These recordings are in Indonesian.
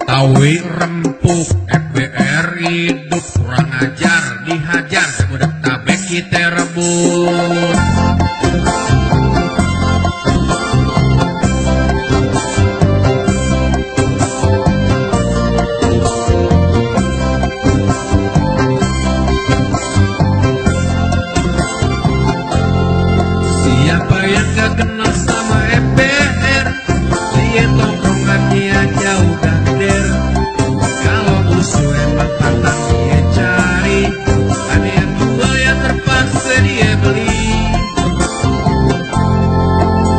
Betawi rempuk, FBR hidup kurang ajar, dihajar budak tabek kita rebut. Siapa yang gak kenal sama FBR, dia tongkrongannya jauh dan der. Kalau musuh emang pantang dia cari, ada yang jual yang terpaksa dia beli.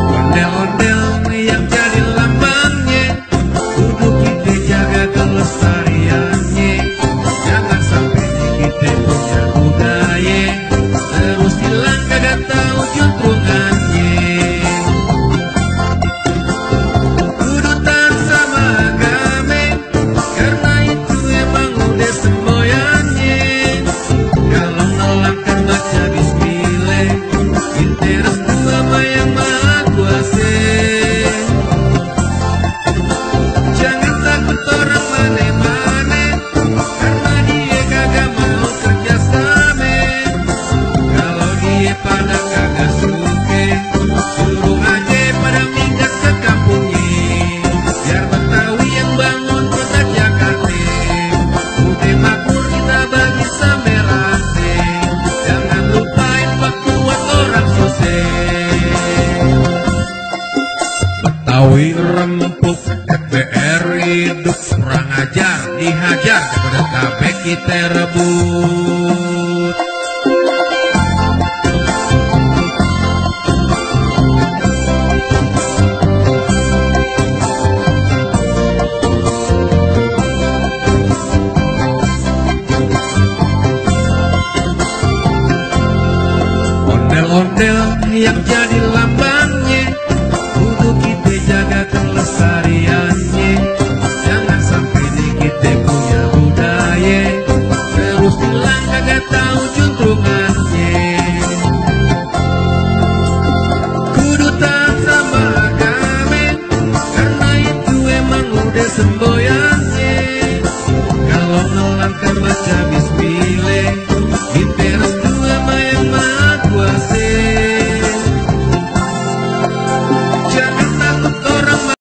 Ondel-ondel yang jadi lambangnya, kudu kita jaga kelestariannya. Jangan sampai kita punya budaya terus hilang kagak tahu juntrungannya. Kudu taat sama agama, karena itu emang udah semboyannya. Kalau nolakkan baca bismillah, kita restu sama yang maha kuasa. Jangan takut orang mana-mana, karena dia kagak mau kerjasama. Kalau dia pada kagak suka, suruh aja pada minggat ke kampungnya. Biar Betawi yang bangun kota Jakarta, udah makmur kita bagi sampai rata. Jangan lupain waktu buat orang susah. Betawi rempuk, FBR hidup kurang ajar, dihajar kepada tabek kita rebut.